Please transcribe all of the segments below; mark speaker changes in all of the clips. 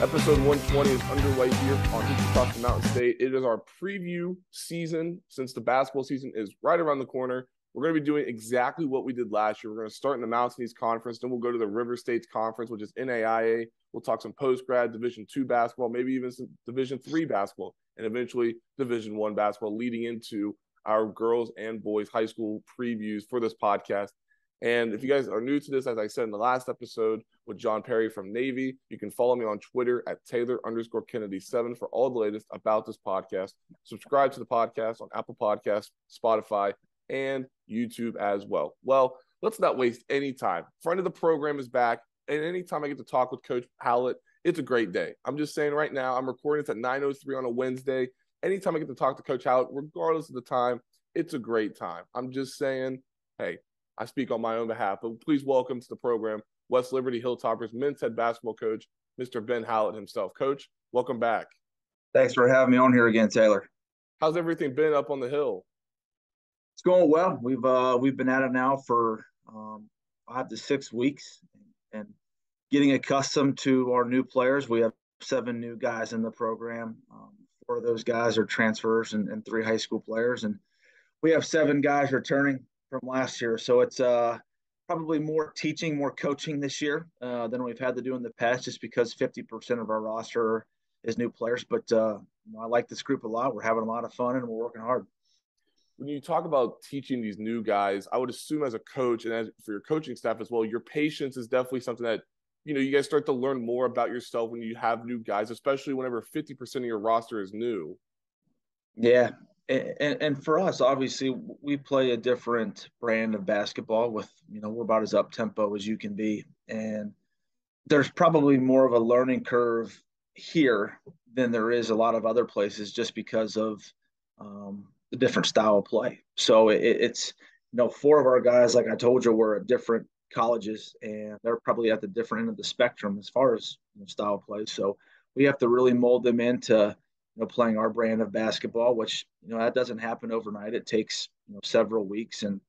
Speaker 1: Episode 120 is underway here on Hoops Across the Mountain State. It is our preview season since the basketball season is right around the corner. We're going to be doing exactly what we did last year. We're going to start in the Mountain East Conference, then we'll go to the River States Conference, which is NAIA. We'll talk some post-grad, Division II basketball, maybe even some Division III basketball, and eventually Division I basketball, leading into our girls and boys high school previews for this podcast. And if you guys are new to this, as I said in the last episode with John Perry from Navy, you can follow me on Twitter at Taylor_Kennedy7 for all the latest about this podcast. Subscribe to the podcast on Apple Podcasts, Spotify, and YouTube as well. Well, let's not waste any time. Friend of the program is back, and anytime I get to talk with Coach Howlett, it's a great day. I'm just saying right now, I'm recording this at 9:03 on a Wednesday. Anytime I get to talk to Coach Howlett, regardless of the time, it's a great time. I'm just saying, hey, I speak on my own behalf, but please welcome to the program West Liberty Hilltoppers men's head basketball coach, Mr. Ben Howlett himself. Coach, welcome back.
Speaker 2: Thanks for having me on here again, Taylor.
Speaker 1: How's everything been up on the hill?
Speaker 2: It's going well. We've been at it now for 5 to 6 weeks and getting accustomed to our new players. We have 7 new guys in the program. 4 of those guys are transfers and 3 high school players, and we have 7 guys returning from last year. So it's probably more teaching, more coaching this year than we've had to do in the past, just because 50% of our roster is new players. But I like this group a lot. We're having a lot of fun and we're working hard.
Speaker 1: When you talk about teaching these new guys, I would assume as a coach and as for your coaching staff as well, your patience is definitely something that, you guys start to learn more about yourself when you have new guys, especially whenever 50% of your roster is new.
Speaker 2: Yeah. And for us, obviously, we play a different brand of basketball with, we're about as up-tempo as you can be. And there's probably more of a learning curve here than there is a lot of other places, just because of the different style of play. So it's 4 of our guys, like I told you, were at different colleges, and they're probably at the different end of the spectrum as far as style of play. So we have to really mold them into playing our brand of basketball, which, that doesn't happen overnight. It takes, several weeks. And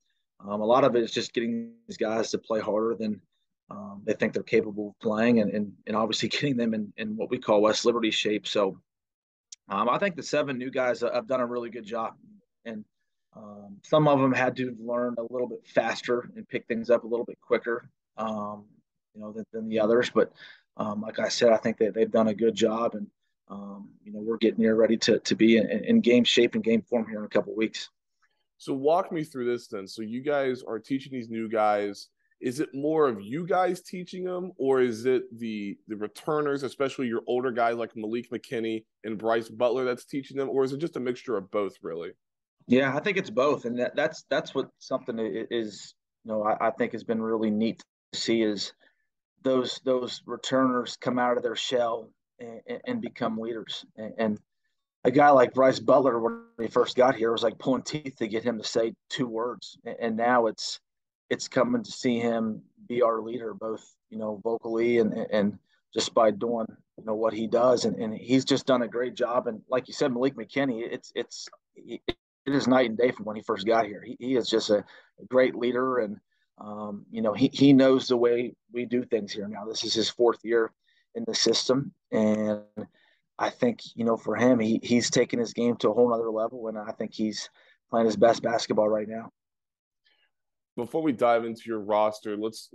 Speaker 2: a lot of it is just getting these guys to play harder than they think they're capable of playing, and obviously getting them in what we call West Liberty shape. So I think the 7 new guys have done a really good job. And some of them had to learn a little bit faster and pick things up a little bit quicker, than the others. But like I said, I think that they've done a good job. And we're getting here ready to be in game shape and game form here in a couple of weeks.
Speaker 1: So walk me through this then. So you guys are teaching these new guys. Is it more of you guys teaching them, or is it the returners, especially your older guys like Malik Mckinney and Bryce Butler, that's teaching them, or is it just a mixture of both, really?
Speaker 2: Yeah, I think it's both. And that's what something is, I think has been really neat to see, is those returners come out of their shell and become leaders. And a guy like Bryce Butler, when he first got here, was like pulling teeth to get him to say 2 words. And now it's coming to see him be our leader, both, vocally and just by doing, what he does. And he's just done a great job. And like you said, Malik McKinney, it is night and day from when he first got here. He is just a great leader. And, he knows the way we do things here now. This is his 4th year in the system. And I think, for him, he's taken his game to a whole nother level. And I think he's playing his best basketball right now.
Speaker 1: Before we dive into your roster, let's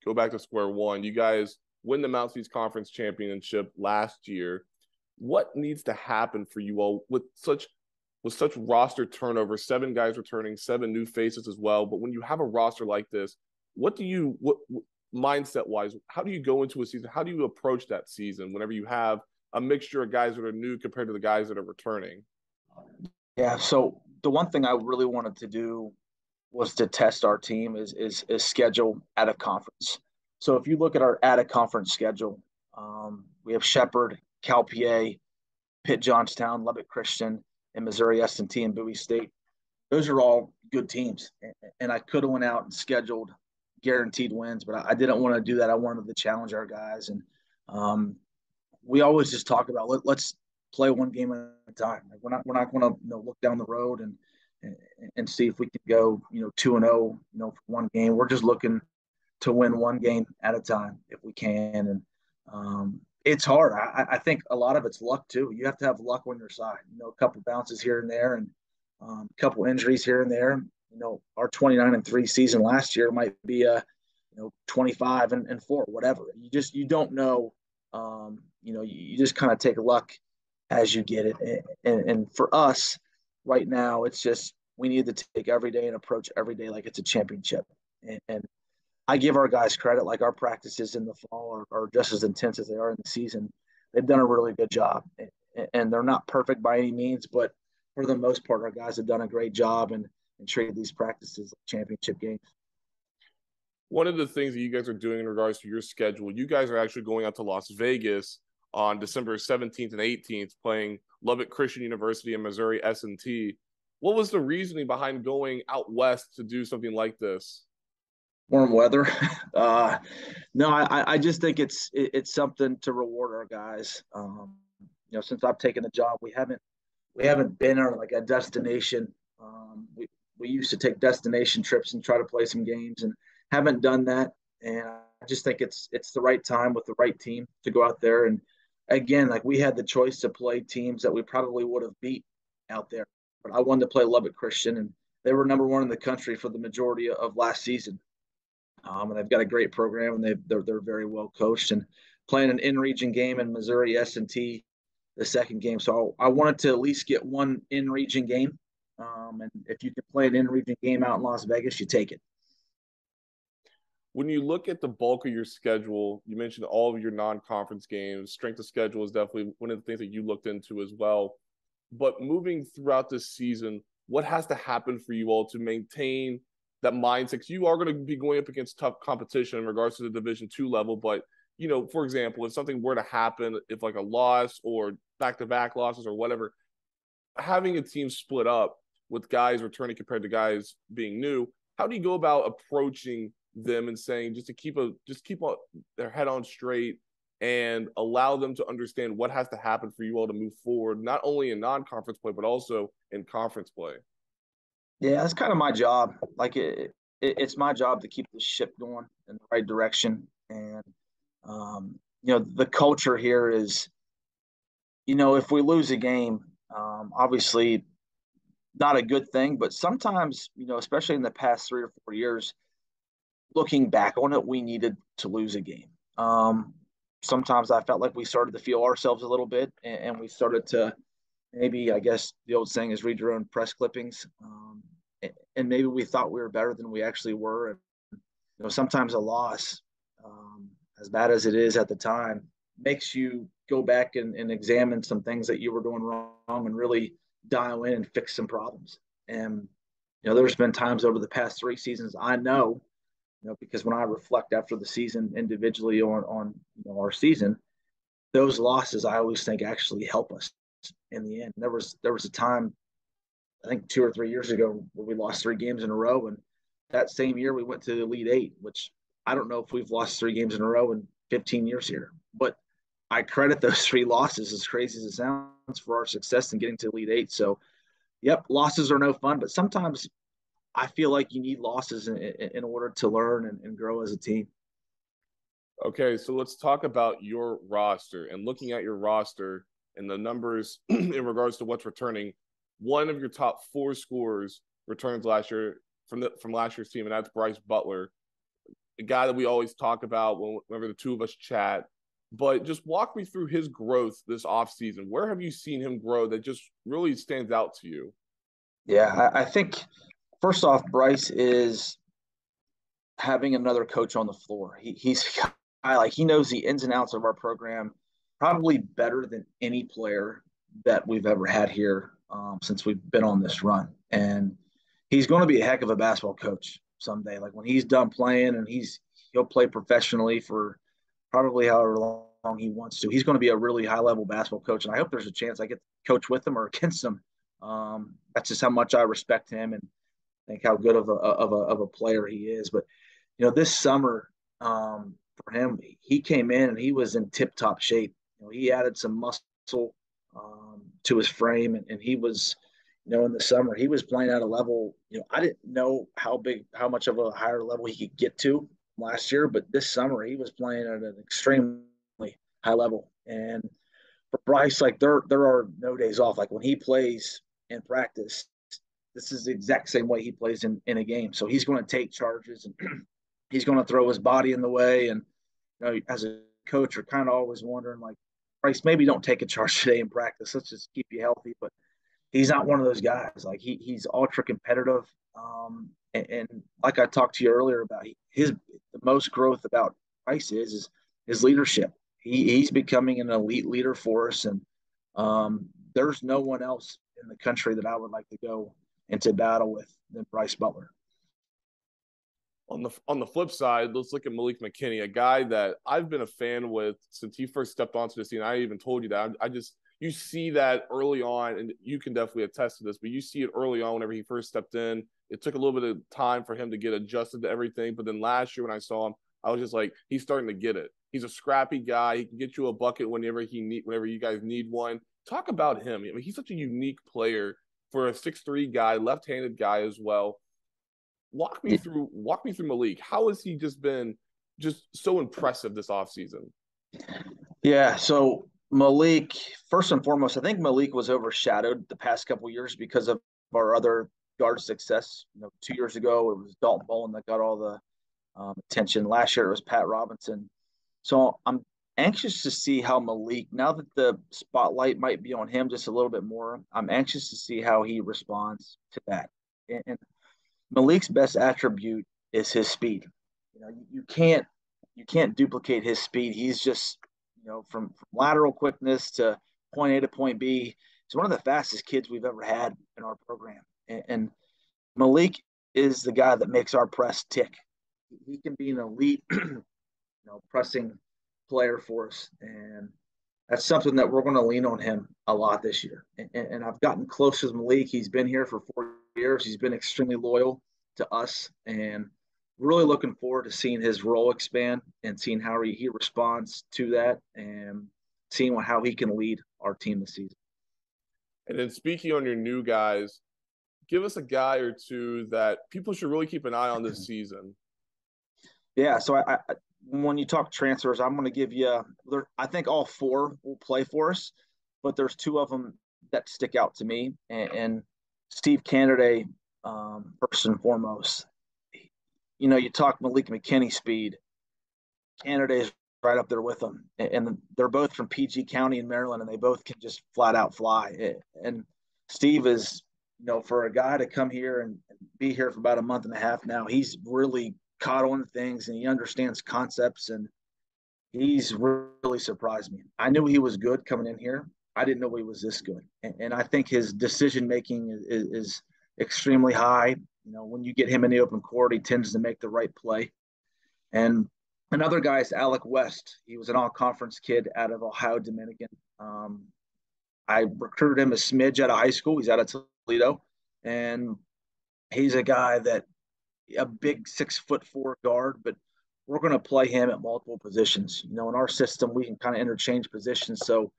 Speaker 1: go back to square one. You guys win the Mountain East Conference championship last year. What needs to happen for you all with such roster turnover? 7 guys returning, 7 new faces as well. But when you have a roster like this, what mindset wise, how do you go into a season? How do you approach that season whenever you have a mixture of guys that are new compared to the guys that are returning?
Speaker 2: Yeah. So the one thing I really wanted to do was to test our team is schedule at a conference. So if you look at our at a conference schedule, we have Shepherd, Cal PA, Pitt, Johnstown, Lubbock Christian, and Missouri S&T and Bowie State. Those are all good teams. And I could have went out and scheduled guaranteed wins, but I didn't want to do that. I wanted to challenge our guys. And we always just talk about let's play one game at a time. Like we're not going to look down the road and see if we can go 2-0 for one game. We're just looking to win one game at a time if we can. And It's hard. I think a lot of it's luck too. You have to have luck on your side. A couple bounces here and there, and a couple injuries here and there. Our 29-3 season last year might be a 25-4, whatever. You don't know. You just kind of take luck as you get it. And for us right now, it's just we need to take every day and approach every day like it's a championship. And I give our guys credit. Like our practices in the fall are just as intense as they are in the season. They've done a really good job, and they're not perfect by any means, but for the most part, our guys have done a great job and treated these practices like championship games.
Speaker 1: One of the things that you guys are doing in regards to your schedule, you guys are actually going out to Las Vegas on December 17th and 18th, playing Lubbock Christian University and Missouri S&T. What was the reasoning behind going out west to do something like this?
Speaker 2: Warm weather. No, I just think it's something to reward our guys. Since I've taken the job, we haven't been on like a destination. We used to take destination trips and try to play some games, and haven't done that. And I just think it's the right time with the right team to go out there. And again, like we had the choice to play teams that we probably would have beat out there, but I wanted to play Lubbock Christian, and they were number one in the country for the majority of last season. And they've got a great program, and they're very well coached. And playing an in-region game in Missouri S&T, the second game, so I wanted to at least get one in-region game. And if you can play an in-region game out in Las Vegas, you take it.
Speaker 1: When you look at the bulk of your schedule, you mentioned all of your non-conference games. Strength of schedule is definitely one of the things that you looked into as well. But moving throughout this season, what has to happen for you all to maintain that mindset? Because you are going to be going up against tough competition in regards to the Division II level. But, for example, if something were to happen, if like a loss or back-to-back losses or whatever, having a team split up with guys returning compared to guys being new, how do you go about approaching them and saying just keep their head on straight and allow them to understand what has to happen for you all to move forward, not only in non-conference play, but also in conference play?
Speaker 2: Yeah, that's kind of my job. Like it's my job to keep the ship going in the right direction. And, the culture here is, if we lose a game, obviously not a good thing, but sometimes, especially in the past 3 or 4 years, looking back on it, we needed to lose a game. Sometimes I felt like we started to feel ourselves a little bit, and we started to maybe, I guess the old saying is read your own press clippings. And maybe we thought we were better than we actually were. And, sometimes a loss, as bad as it is at the time, makes you go back and examine some things that you were doing wrong and really dial in and fix some problems. And, there's been times over the past 3 seasons, I know, because when I reflect after the season individually on our season, those losses I always think actually help us in the end. There was a time, I think 2 or 3 years ago, where we lost 3 games in a row, and that same year we went to the Elite Eight, which I don't know if we've lost 3 games in a row in 15 years here, but I credit those 3 losses, as crazy as it sounds, for our success in getting to Elite Eight. So, yep, losses are no fun, but sometimes I feel like you need losses in order to learn and grow as a team.
Speaker 1: Okay, so let's talk about your roster. And looking at your roster and the numbers in regards to what's returning, one of your top 4 scorers returns last year from last year's team, and that's Bryce Butler, a guy that we always talk about whenever the two of us chat. But just walk me through his growth this offseason. Where have you seen him grow that just really stands out to you?
Speaker 2: Yeah, I think first off, Bryce is having another coach on the floor. He's he knows the ins and outs of our program probably better than any player that we've ever had here since we've been on this run. And he's going to be a heck of a basketball coach someday. Like when he's done playing and he'll play professionally for probably however long he wants to. He's going to be a really high level basketball coach, and I hope there's a chance I get to coach with him or against him. That's just how much I respect him and think how good of a player he is. But this summer for him, he came in and he was in tip top shape. He added some muscle to his frame, and he was, in the summer he was playing at a level. I didn't know how much of a higher level he could get to last year, but this summer he was playing at an extremely high level. And for Bryce, like there are no days off. Like when he plays in practice, this is the exact same way he plays in a game. So he's going to take charges and he's going to throw his body in the way. And as a coach, you're kind of always wondering, like, Bryce, maybe don't take a charge today in practice. Let's just keep you healthy. But he's not one of those guys. Like he's ultra competitive. And like I talked to you earlier about the most growth about Bryce is his leadership. He's becoming an elite leader for us, and there's no one else in the country that I would like to go into battle with than Bryce Butler.
Speaker 1: On the flip side, let's look at Malik McKinney, a guy that I've been a fan with since he first stepped onto the scene. I even told you that. You see that early on, and you can definitely attest to this, but you see it early on whenever he first stepped in. It took a little bit of time for him to get adjusted to everything, but then last year when I saw him, I was just like, he's starting to get it. He's a scrappy guy. He can get you a bucket whenever you guys need one. Talk about him. I mean, he's such a unique player for a 6'3" guy, left-handed guy as well. Walk me through Malik. How has he just been so impressive this offseason?
Speaker 2: Yeah, so Malik, first and foremost, I think Malik was overshadowed the past couple of years because of our other guard success. 2 years ago, it was Dalton Bolin that got all the attention. Last year, it was Pat Robinson. So I'm anxious to see how Malik, now that the spotlight might be on him just a little bit more, I'm anxious to see how he responds to that. And Malik's best attribute is his speed. You can't duplicate his speed. He's just, from lateral quickness to point A to point B. He's one of the fastest kids we've ever had in our program. And Malik is the guy that makes our press tick. He can be an elite, pressing player for us. And that's something that we're going to lean on him a lot this year. And I've gotten close with Malik. He's been here for 4 years. He's been extremely loyal to us. And really looking forward to seeing his role expand and seeing how he responds to that and seeing how he can lead our team this season.
Speaker 1: And then speaking on your new guys, give us a guy or two that people should really keep an eye on this season.
Speaker 2: Yeah, so I when you talk transfers, I'm going to give you I think all 4 will play for us, but there's 2 of them that stick out to me. And Steve Canada, first and foremost. You talk Malik McKinney speed. Canada is right up there with them. And they're both from PG County in Maryland, and they both can just flat out fly. And Steve is, for a guy to come here and be here for about a month and a half now, he's really caught on things and he understands concepts, and he's really surprised me. I knew he was good coming in here. I didn't know he was this good. And I think his decision-making is extremely high. When you get him in the open court, he tends to make the right play. And another guy is Alec West. He was an all-conference kid out of Ohio Dominican. I recruited him a smidge out of high school. He's out of Toledo. And he's a guy a big 6'4" guard, but we're going to play him at multiple positions. In our system, we can kind of interchange positions. So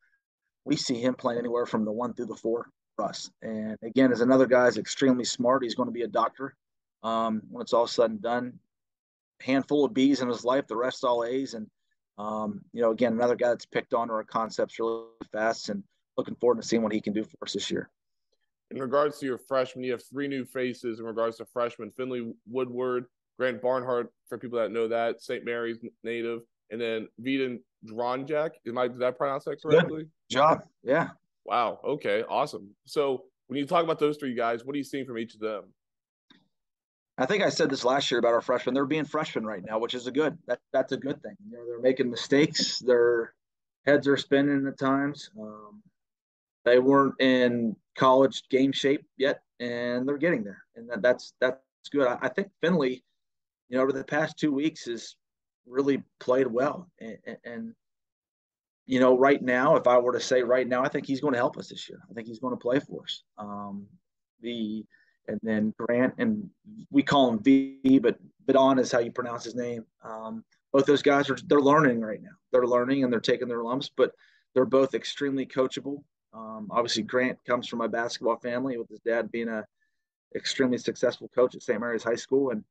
Speaker 2: we see him playing anywhere from the 1 through the 4 for us. And again, as another guy is extremely smart, he's going to be a doctor when it's all said and done. Handful of B's in his life, the rest all A's. And, again, another guy that's picked onto our concepts really fast, and looking forward to seeing what he can do for us this year.
Speaker 1: In regards to your freshmen, you have 3 new faces in regards to freshmen: Finley Woodward, Grant Barnhart, for people that know that, St. Mary's native, and then Vidan Dronjak. Did I pronounce that correctly?
Speaker 2: Good job. Yeah.
Speaker 1: Wow. Okay. Awesome. So when you talk about those 3 guys, what are you seeing from each of them?
Speaker 2: I think I said this last year about our freshmen. They're being freshmen right now, which is that's a good thing. They're making mistakes. Their heads are spinning at times. They weren't in college game shape yet, and they're getting there, and that's good. I think Finley, over the past 2 weeks, has really played well, and right now, if I were to say right now, I think he's going to help us this year. I think he's going to play for us. And then Grant, and we call him V, but Vidon is how you pronounce his name. Both those guys they're learning right now. They're learning and they're taking their lumps, but they're both extremely coachable. Obviously, Grant comes from a basketball family with his dad being a extremely successful coach at St. Mary's High School, and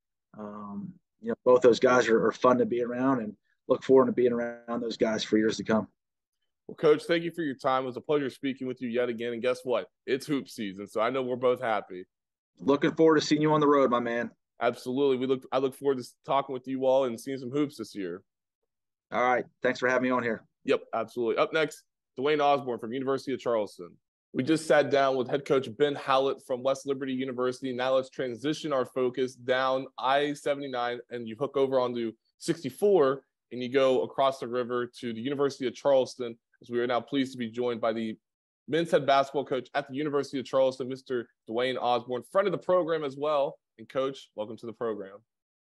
Speaker 2: both those guys are fun to be around, and look forward to being around those guys for years to come.
Speaker 1: Well, Coach, thank you for your time. It was a pleasure speaking with you yet again. And guess what? It's hoop season, so I know we're both happy.
Speaker 2: Looking forward to seeing you on the road, my man.
Speaker 1: Absolutely. I look forward to talking with you all and seeing some hoops this year.
Speaker 2: All right. Thanks for having me on here.
Speaker 1: Yep, absolutely. Up next, Dwayne Osborne from University of Charleston. We just sat down with head coach Ben Howlett from West Liberty University. Now let's transition our focus down I-79 and you hook over onto 64 and you go across the river to the University of Charleston, as we are now pleased to be joined by the men's head basketball coach at the University of Charleston, Mr. Dwayne Osborne, friend of the program as well. And Coach, welcome to the program.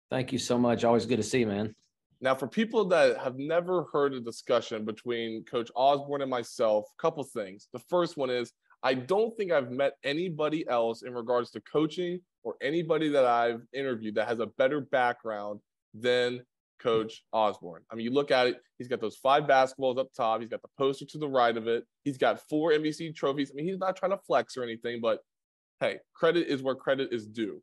Speaker 3: Thank you so much. Always good to see you, man.
Speaker 1: Now, for people that have never heard a discussion between Coach Osborne and myself, a couple things. The first one is I don't think I've met anybody else in regards to coaching or anybody that I've interviewed that has a better background than Coach Osborne. I mean, you look at it, he's got those 5 basketballs up top. He's got the poster to the right of it. He's got 4 MEC trophies. I mean, he's not trying to flex or anything, but hey, credit is where credit is due.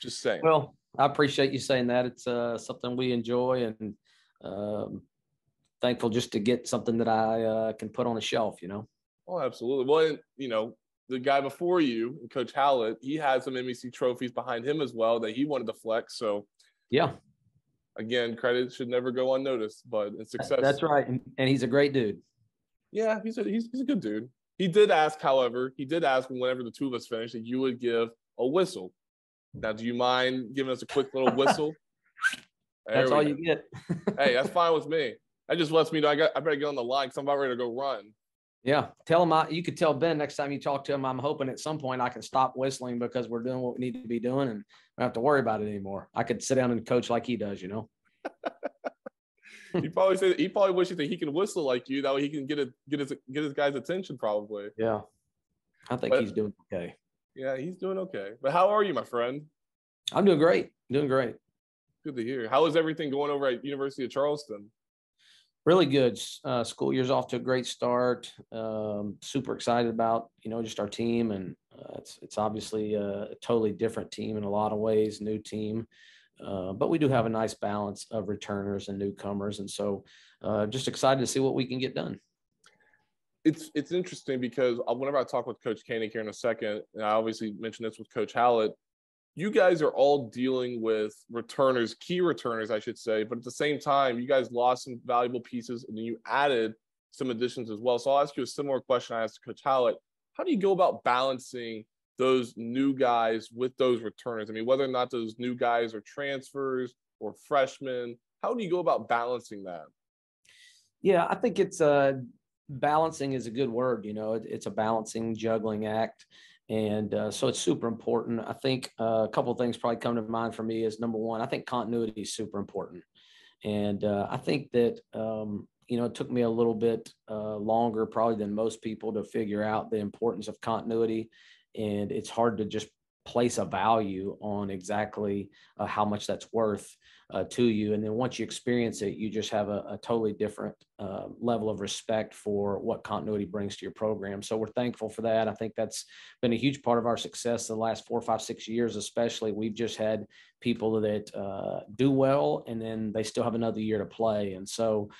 Speaker 1: Just saying.
Speaker 3: Well, I appreciate you saying that. It's something we enjoy and thankful just to get something that I can put on a shelf, you know.
Speaker 1: Oh, absolutely. Well, and, you know, the guy before you, Coach Howlett, he had some MEC trophies behind him as well that he wanted to flex. So,
Speaker 3: yeah.
Speaker 1: Again, credit should never go unnoticed, but it's success.
Speaker 3: That's right. And he's a great dude.
Speaker 1: Yeah, he's a good dude. He did ask, however, whenever the two of us finished that you would give a whistle. Now, do you mind giving us a quick little whistle?
Speaker 3: That's all you get.
Speaker 1: Hey, that's fine with me. That just lets me know I better get on the line because I'm about ready to go run.
Speaker 3: Yeah. Tell him you could tell Ben next time you talk to him, I'm hoping at some point I can stop whistling because we're doing what we need to be doing and I don't have to worry about it anymore. I could sit down and coach like he does, you know.
Speaker 1: He probably wishes that he can whistle like you. That way he can get his guy's attention probably.
Speaker 3: Yeah. I think he's doing okay.
Speaker 1: Yeah, he's doing okay. But how are you, my friend?
Speaker 3: I'm doing great. Doing great.
Speaker 1: Good to hear. How is everything going over at University of Charleston?
Speaker 3: Really good. School year's off to a great start. Super excited about, you know, just our team. And it's obviously a totally different team in a lot of ways, new team. But we do have a nice balance of returners and newcomers. And so just excited to see what we can get done.
Speaker 1: It's interesting because whenever I talk with Coach Koenig here in a second, and I obviously mentioned this with Coach Howlett, you guys are all dealing with returners, key returners, I should say, but at the same time, you guys lost some valuable pieces and then you added some additions as well. So I'll ask you a similar question I asked Coach Howlett. How do you go about balancing those new guys with those returners? I mean, whether or not those new guys are transfers or freshmen, how do you go about balancing that?
Speaker 3: Yeah, I think it's balancing is a good word. You know, it's a balancing, juggling act. And so it's super important. I think a couple of things probably come to mind for me is number one, I think continuity is super important. And I think that, you know, it took me a little bit longer probably than most people to figure out the importance of continuity. And it's hard to just place a value on exactly how much that's worth to you. And then once you experience it, you just have a totally different level of respect for what continuity brings to your program. So we're thankful for that. I think that's been a huge part of our success the last 4, 5, 6 years, especially. We've just had people that do well, and then they still have another year to play. And so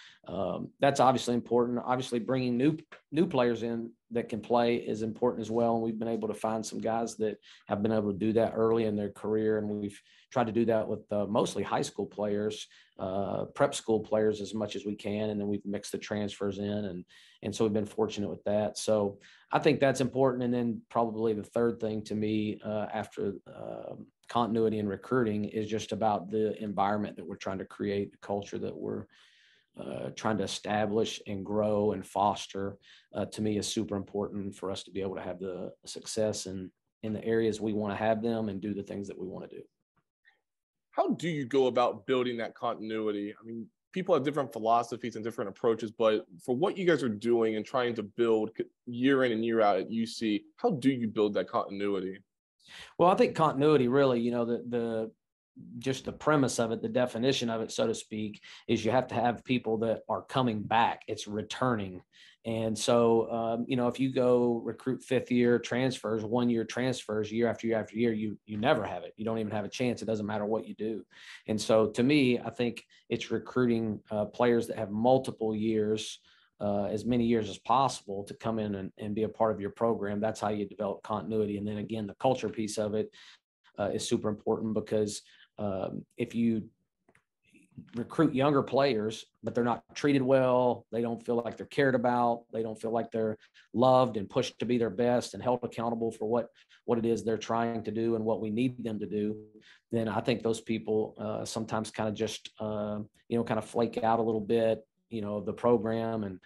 Speaker 3: that's obviously important. Obviously, bringing new players in that can play is important as well. And we've been able to find some guys that have been able to do that early in their career. And we've tried to do that with mostly high school players, prep school players as much as we can. And then we've mixed the transfers in. And so we've been fortunate with that. So I think that's important. And then probably the third thing to me after continuity and recruiting is just about the environment that we're trying to create, the culture that we're trying to establish and grow and foster, to me is super important for us to be able to have the success in the areas we want to have them and do the things that we want to do.
Speaker 1: How do you go about building that continuity? I mean, people have different philosophies and different approaches, but for what you guys are doing and trying to build year in and year out at UC, how do you build that continuity?
Speaker 3: Well, I think continuity really, you know, just the premise of it, the definition of it, so to speak, is you have to have people that are coming back. It's returning. And so, you know, if you go recruit 5th year transfers, 1 year transfers, year after year after year, you never have it. You don't even have a chance. It doesn't matter what you do. And so to me, I think it's recruiting players that have multiple years as many years as possible to come in and be a part of your program. That's how you develop continuity. And then again, the culture piece of it is super important, because if you recruit younger players, but they're not treated well, they don't feel like they're cared about, they don't feel like they're loved and pushed to be their best and held accountable for what it is they're trying to do and what we need them to do, then I think those people sometimes kind of just, kind of flake out a little bit, of the program, and,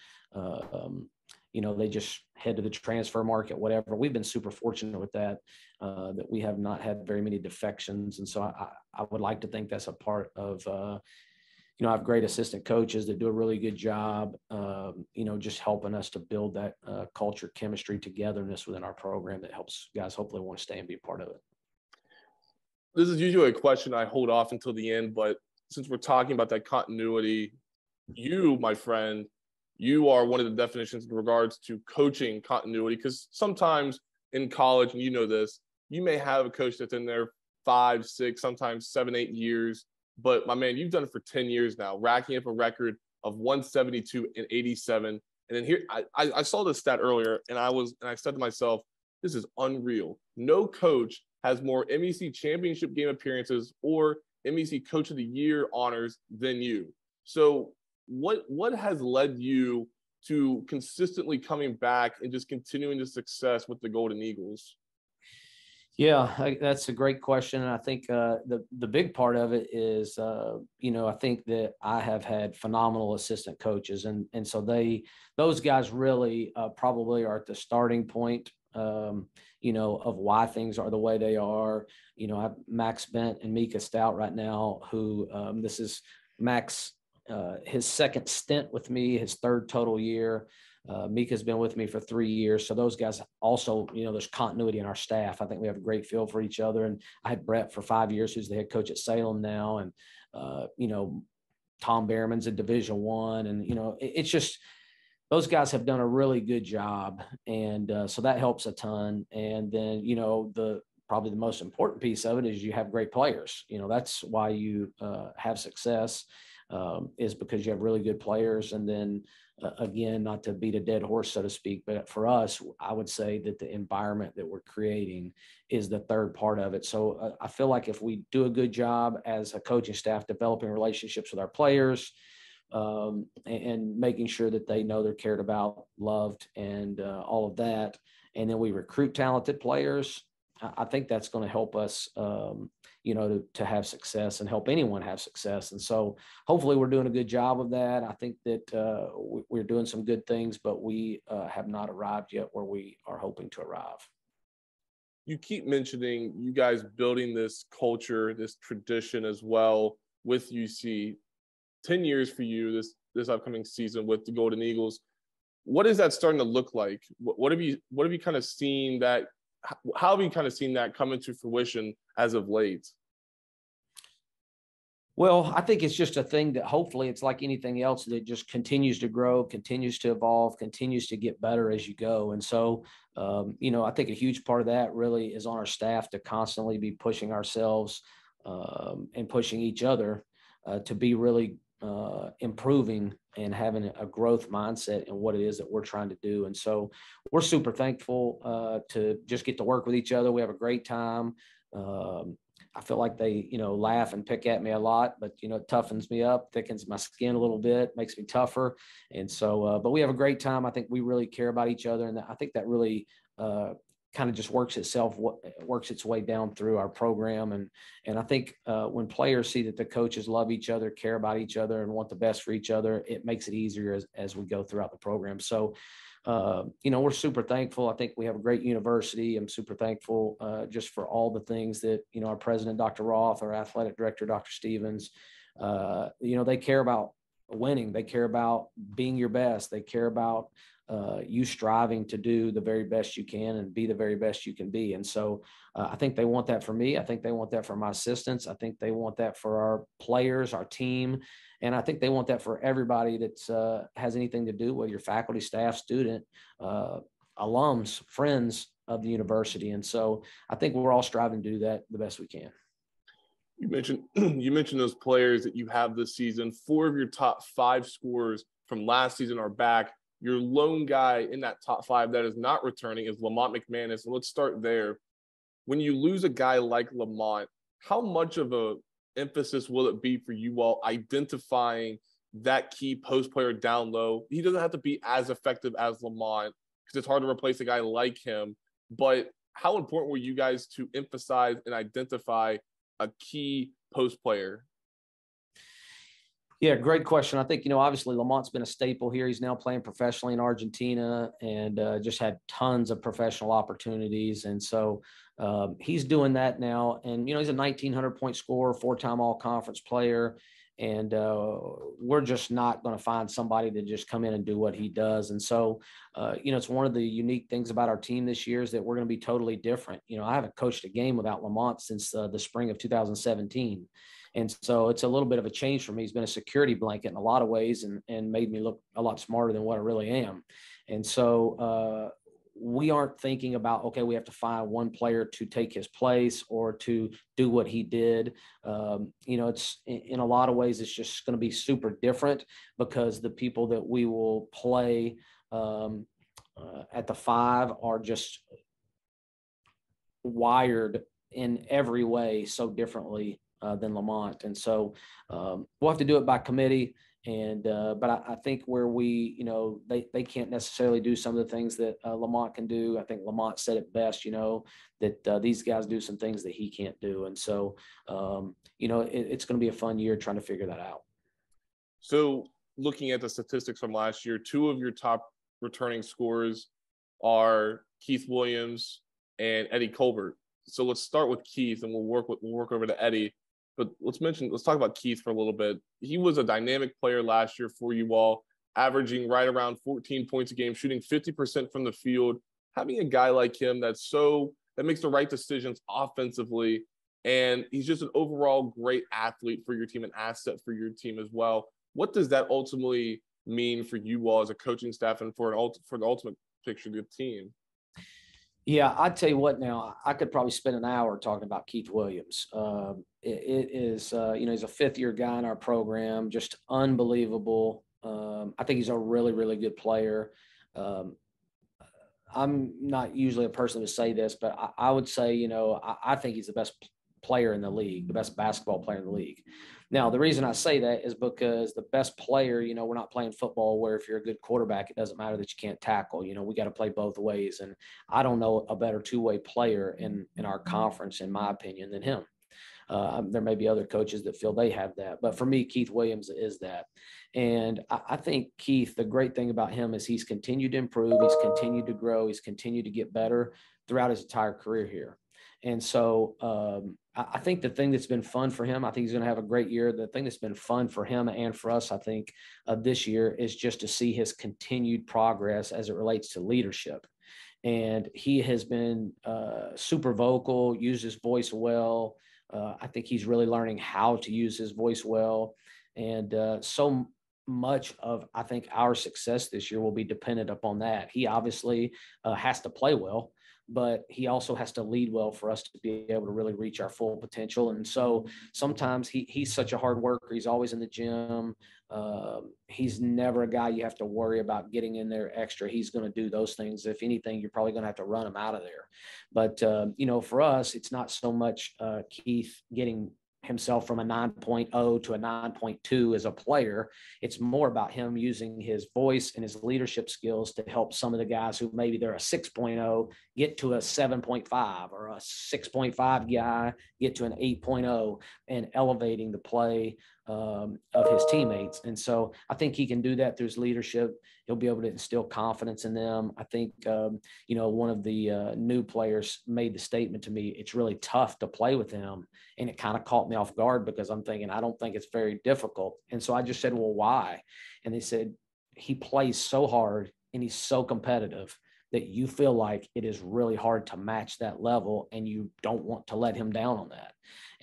Speaker 3: they just head to the transfer market, whatever. We've been super fortunate with that we have not had very many defections. And so I would like to think that's a part of, I have great assistant coaches that do a really good job, just helping us to build that culture, chemistry, togetherness within our program that helps guys hopefully want to stay and be a part of it.
Speaker 1: This is usually a question I hold off until the end, but since we're talking about that continuity, you, my friend, you are one of the definitions in regards to coaching continuity, because sometimes in college, and you know this, you may have a coach that's in there 5, 6, sometimes 7, 8 years. But my man, you've done it for 10 years now, racking up a record of 172 and 87. And then here, I saw this stat earlier, and I said to myself, this is unreal. No coach has more MEC championship game appearances or MEC Coach of the Year honors than you. So what has led you to consistently coming back and just continuing the success with the Golden Eagles?
Speaker 3: Yeah, that's a great question. And I think the big part of it is, I think that I have had phenomenal assistant coaches. And so those guys really probably are at the starting point, of why things are the way they are. I have Max Bent and Mika Stout right now, who this is Max, his second stint with me, his third total year. Mika's been with me for 3 years. So those guys also, there's continuity in our staff. I think we have a great feel for each other. And I had Brett for 5 years, who's the head coach at Salem now. And, Tom Behrman's in Division I. And, it's just, those guys have done a really good job. And so that helps a ton. And then, probably the most important piece of it is you have great players. That's why you have success, is because you have really good players. And then, again, not to beat a dead horse, so to speak, but for us, I would say that the environment that we're creating is the third part of it. So I feel like if we do a good job as a coaching staff developing relationships with our players, and making sure that they know they're cared about, loved, and all of that, and then we recruit talented players, I think that's going to help us, to have success and help anyone have success. And so hopefully we're doing a good job of that. I think that we're doing some good things, but we have not arrived yet where we are hoping to arrive.
Speaker 1: You keep mentioning you guys building this culture, this tradition as well with UC. 10 years for you this upcoming season with the Golden Eagles. What is that starting to look like? What have you kind of seen that? How have you kind of seen that come into fruition as of late?
Speaker 3: Well, I think it's just a thing that hopefully it's like anything else that just continues to grow, continues to evolve, continues to get better as you go. And so, I think a huge part of that really is on our staff to constantly be pushing ourselves and pushing each other to be really improving and having a growth mindset in what it is that we're trying to do. And so we're super thankful to just get to work with each other. We have a great time. I feel like they, laugh and pick at me a lot, but, it toughens me up, thickens my skin a little bit, makes me tougher. And so, but we have a great time. I think we really care about each other. And I think that really kind of just works its way down through our program. And I think when players see that the coaches love each other, care about each other, and want the best for each other, it makes it easier as we go throughout the program. So, we're super thankful. I think we have a great university. I'm super thankful just for all the things that, our president, Dr. Roth, our athletic director, Dr. Stevens, they care about winning. They care about being your best. They care about you striving to do the very best you can and be the very best you can be. And so I think they want that for me. I think they want that for my assistants. I think they want that for our players, our team. And I think they want that for everybody that has anything to do with your faculty, staff, student, alums, friends of the university. And so I think we're all striving to do that the best we can.
Speaker 1: You mentioned those players that you have this season. 4 of your top 5 scorers from last season are back. Your lone guy in that top 5 that is not returning is Lamont McManus. And let's start there. When you lose a guy like Lamont, how much of a emphasis will it be for you all identifying that key post player down low? He doesn't have to be as effective as Lamont because it's hard to replace a guy like him. But how important were you guys to emphasize and identify a key post player?
Speaker 3: Yeah, great question. I think, obviously Lamont's been a staple here. He's now playing professionally in Argentina and just had tons of professional opportunities. And so he's doing that now. And, he's a 1,900 point scorer, 4-time all conference player. And we're just not going to find somebody to just come in and do what he does. And so, it's one of the unique things about our team this year is that we're going to be totally different. I haven't coached a game without Lamont since the spring of 2017. And so it's a little bit of a change for me. He's been a security blanket in a lot of ways and made me look a lot smarter than what I really am. And so we aren't thinking about, okay, we have to find one player to take his place or to do what he did. It's in a lot of ways, it's just going to be super different because the people that we will play at the 5 are just wired in every way so differently than Lamont. And so we'll have to do it by committee. And but I think where we, they can't necessarily do some of the things that Lamont can do. I think Lamont said it best, that these guys do some things that he can't do. And so, it's going to be a fun year trying to figure that out.
Speaker 1: So looking at the statistics from last year, 2 of your top returning scorers are Keith Williams and Eddie Colbert. So let's start with Keith and we'll work over to Eddie. But let's talk about Keith for a little bit. He was a dynamic player last year for you all, averaging right around 14 points a game, shooting 50% from the field. Having a guy like him that makes the right decisions offensively, and he's just an overall great athlete for your team, an asset for your team as well. What does that ultimately mean for you all as a coaching staff and for the ultimate picture of the team?
Speaker 3: Yeah, I tell you what. Now I could probably spend an hour talking about Keith Williams. It is, he's a 5th-year guy in our program, just unbelievable. I think he's a really, really good player. I'm not usually a person to say this, but I would say, I think he's the best player in the league, the best basketball player in the league. Now, the reason I say that is because the best player, we're not playing football where if you're a good quarterback, it doesn't matter that you can't tackle. We got to play both ways. And I don't know a better 2-way player in our conference, in my opinion, than him. There may be other coaches that feel they have that. But for me, Keith Williams is that. And I think Keith, the great thing about him is he's continued to improve. He's continued to grow. He's continued to get better throughout his entire career here. And so I think the thing that's been fun for him, I think he's going to have a great year. The thing that's been fun for him and for us, I think, this year is just to see his continued progress as it relates to leadership. And he has been super vocal, used his voice well. I think he's really learning how to use his voice well. And so much of, I think, our success this year will be dependent upon that. He obviously has to play well, but he also has to lead well for us to be able to really reach our full potential. And so sometimes he's such a hard worker. He's always in the gym. He's never a guy you have to worry about getting in there extra. He's going to do those things. If anything, you're probably going to have to run him out of there. But, for us, it's not so much Keith getting himself from a 9.0 to a 9.2 as a player. It's more about him using his voice and his leadership skills to help some of the guys who maybe they're a 6.0 get to a 7.5, or a 6.5 guy get to an 8.0, and elevating the play of his teammates. And so I think he can do that through his leadership. He'll be able to instill confidence in them. I think, one of the new players made the statement to me, it's really tough to play with him. And it kind of caught me off guard because I'm thinking, I don't think it's very difficult. And so I just said, well, why? And they said, he plays so hard and he's so competitive that you feel like it is really hard to match that level, and you don't want to let him down on that.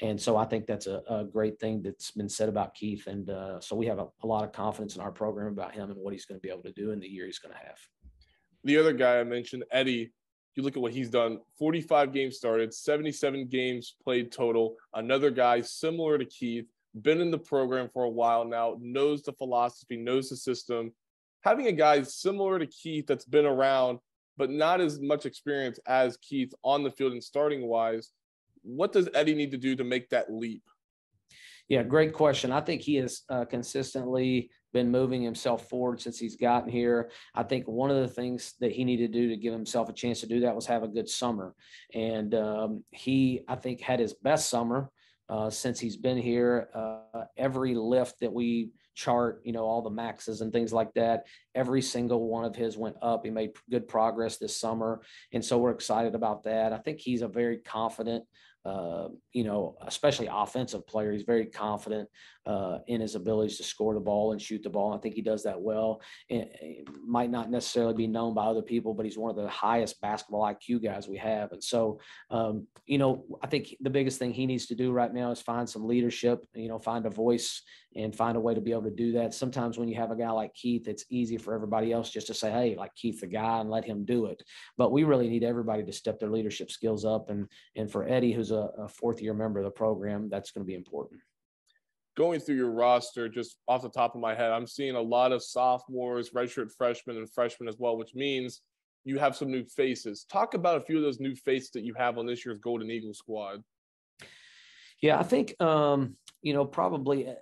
Speaker 3: And so I think that's a great thing that's been said about Keith. And so we have a lot of confidence in our program about him and what he's going to be able to do in the year he's going to have.
Speaker 1: The other guy I mentioned, Eddie, you look at what he's done, 45 games started, 77 games played total. Another guy similar to Keith, been in the program for a while now, knows the philosophy, knows the system. having a guy similar to Keith that's been around, but not as much experience as Keith on the field and starting wise, what does Eddie need to do to make that leap?
Speaker 3: Yeah, great question. I think he has consistently been moving himself forward since he's gotten here. I think one of the things that he needed to do to give himself a chance to do that was have a good summer. And he, I think, had his best summer since he's been here. Every lift that we chart, all the maxes and things like that, every single one of his went up. He made good progress this summer. And so we're excited about that. I think he's a very confident, especially offensive player. He's very confident in his abilities to score the ball and shoot the ball. I think he does that well. It might not necessarily be known by other people, but he's one of the highest basketball IQ guys we have. And so, I think the biggest thing he needs to do right now is find some leadership, find a voice and find a way to be able to do that. Sometimes when you have a guy like Keith, it's easy for everybody else just to say, hey, like Keith the guy, and let him do it. But we really need everybody to step their leadership skills up. And for Eddie, who's a fourth-year member of the program, that's going to be important.
Speaker 1: Going through your roster, just off the top of my head, I'm seeing a lot of sophomores, redshirt freshmen, and freshmen as well, which means you have some new faces. Talk about a few of those new faces that you have on this year's Golden Eagle squad.
Speaker 3: Yeah, I think, probably,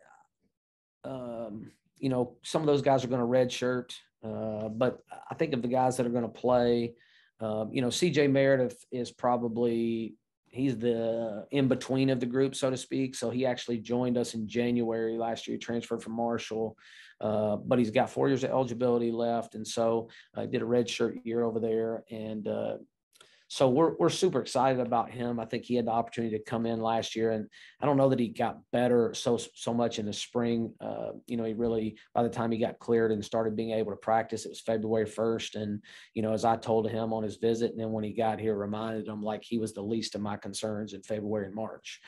Speaker 3: some of those guys are going to redshirt, but I think of the guys that are going to play, CJ Meredith is probably – he's the in-between of the group, so to speak. So he actually joined us in January last year. He transferred from Marshall, but he's got 4 years of eligibility left. And so I did a redshirt year over there. And so we're super excited about him. I think he had the opportunity to come in last year, and I don't know that he got better so much in the spring. He really, by the time he got cleared and started being able to practice, it was February 1st. And, as I told him on his visit, and then when he got here, reminded him like he was the least of my concerns in February and March.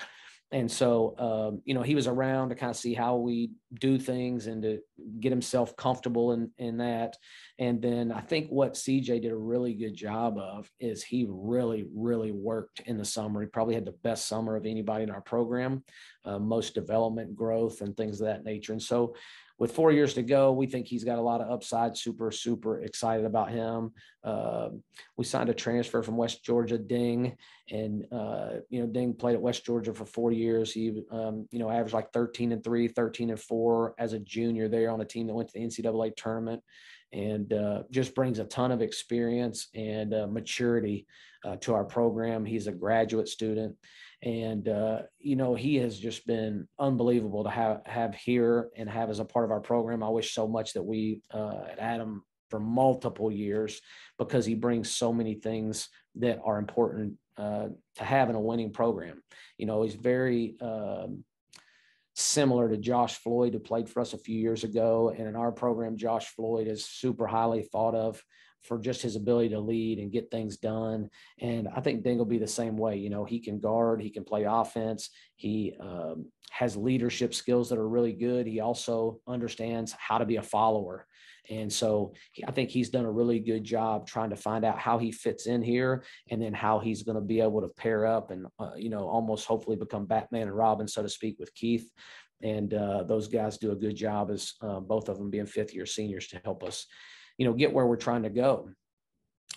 Speaker 3: And so, he was around to kind of see how we do things and to get himself comfortable in that. And then I think what CJ did a really good job of is he really, really worked in the summer. He probably had the best summer of anybody in our program, most development, growth, and things of that nature. And so with 4 years to go, we think he's got a lot of upside. Super, super excited about him. We signed a transfer from West Georgia, Ding, and Ding played at West Georgia for 4 years. He, averaged like 13-3, 13-4 as a junior there on a team that went to the NCAA tournament, and just brings a ton of experience and maturity to our program. He's a graduate student. And, he has just been unbelievable to have here and have as a part of our program. I wish so much that we had him for multiple years, because he brings so many things that are important to have in a winning program. He's very similar to Josh Floyd, who played for us a few years ago. And in our program, Josh Floyd is super highly thought of for just his ability to lead and get things done. And I think Ding will be the same way. He can guard, he can play offense. He has leadership skills that are really good. He also understands how to be a follower. And so I think he's done a really good job trying to find out how he fits in here, and then how he's going to be able to pair up and, almost hopefully become Batman and Robin, so to speak, with Keith. And those guys do a good job as both of them being fifth-year seniors to help us, get where we're trying to go.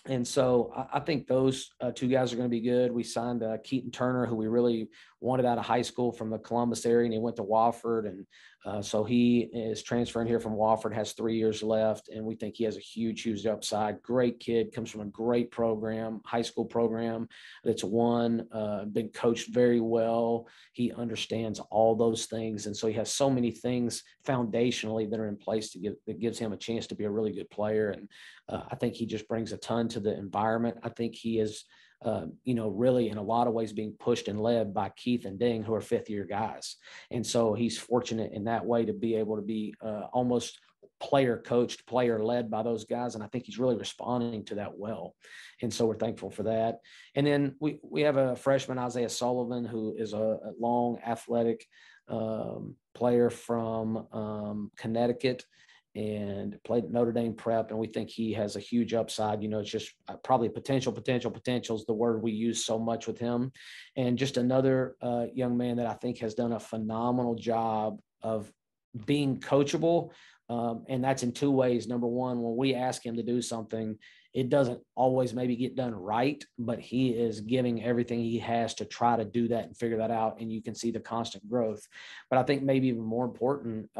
Speaker 3: And so I think those two guys are going to be good. We signed Keaton Turner, who we really wanted out of high school from the Columbus area, and he went to Wofford. And so he is transferring here from Wofford, has 3 years left, and we think he has a huge upside. Great kid, comes from a great program, high school program that's won, been coached very well. He understands all those things. And so he has so many things foundationally that are in place that gives him a chance to be a really good player. And I think he just brings a ton to the environment. I think he is, really in a lot of ways being pushed and led by Keith and Ding, who are fifth-year guys. And so he's fortunate in that way to be able to be almost player coached, player led by those guys. And I think he's really responding to that well. And so we're thankful for that. And then we have a freshman, Isaiah Sullivan, who is a long athletic player from Connecticut, and played at Notre Dame Prep. And we think he has a huge upside. It's just probably potential is the word we use so much with him. And just another young man that I think has done a phenomenal job of being coachable. And that's in two ways. Number one, when we ask him to do something, it doesn't always maybe get done right, but he is giving everything he has to try to do that and figure that out. And you can see the constant growth. But I think maybe even more important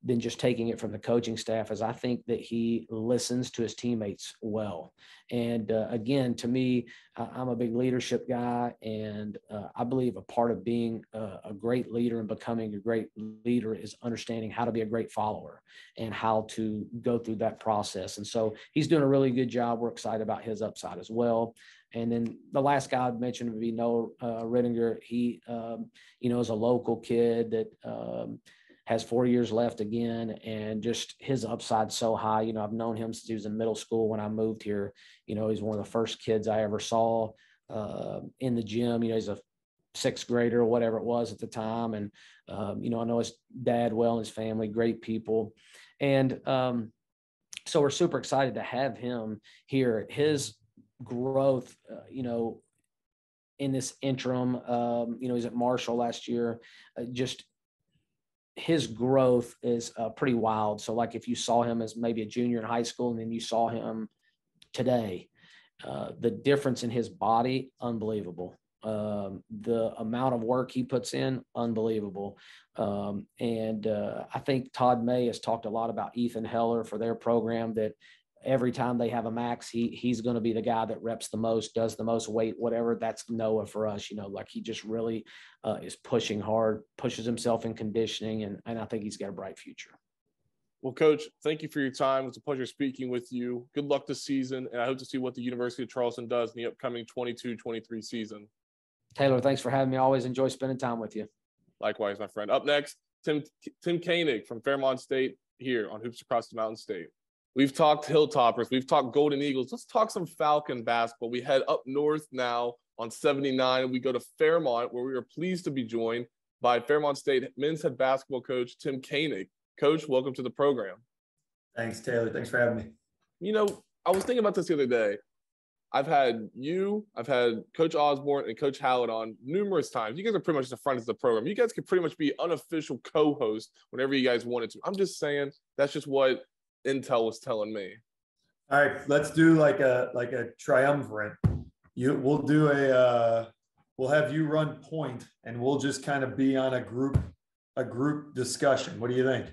Speaker 3: than just taking it from the coaching staff is I think that he listens to his teammates well. And again, to me, I'm a big leadership guy, and I believe a part of being a great leader and becoming a great leader is understanding how to be a great follower and how to go through that process. And so he's doing a really good job. We're excited about his upside as well. And then the last guy I'd mentioned would be Noah Rittinger. He, is a local kid that has 4 years left again, and just his upside so high. I've known him since he was in middle school when I moved here. He's one of the first kids I ever saw in the gym. He's a sixth grader or whatever it was at the time. And, I know his dad well and his family, great people. And so we're super excited to have him here. His growth, in this interim, he's at Marshall last year, just his growth is pretty wild. So like if you saw him as maybe a junior in high school and then you saw him today, the difference in his body, unbelievable. The amount of work he puts in, unbelievable. And I think Todd May has talked a lot about Ethan Heller for their program, that every time they have a max, he's going to be the guy that reps the most, does the most weight, whatever. That's Noah for us, like he just really is pushing hard, pushes himself in conditioning. And I think he's got a bright future.
Speaker 1: Well, Coach, thank you for your time. It's a pleasure speaking with you. Good luck this season. And I hope to see what the University of Charleston does in the upcoming 22-23 season.
Speaker 3: Taylor, thanks for having me. I always enjoy spending time with you.
Speaker 1: Likewise, my friend. Up next, Tim Koenig from Fairmont State here on Hoops Across the Mountain State. We've talked Hilltoppers. We've talked Golden Eagles. Let's talk some Falcon basketball. We head up north now on 79, and we go to Fairmont, where we are pleased to be joined by Fairmont State men's head basketball coach Tim Koenig. Coach, welcome to the program.
Speaker 4: Thanks, Taylor. Thanks for having me.
Speaker 1: I was thinking about this the other day. I've had Coach Osborne and Coach Howlett on numerous times. You guys are pretty much the front of the program. You guys could pretty much be unofficial co-host whenever you guys wanted to. I'm just saying that's just what Intel was telling me.
Speaker 4: All right, let's do like a triumvirate. We'll have you run point, and we'll just kind of be on a group discussion. What do you think?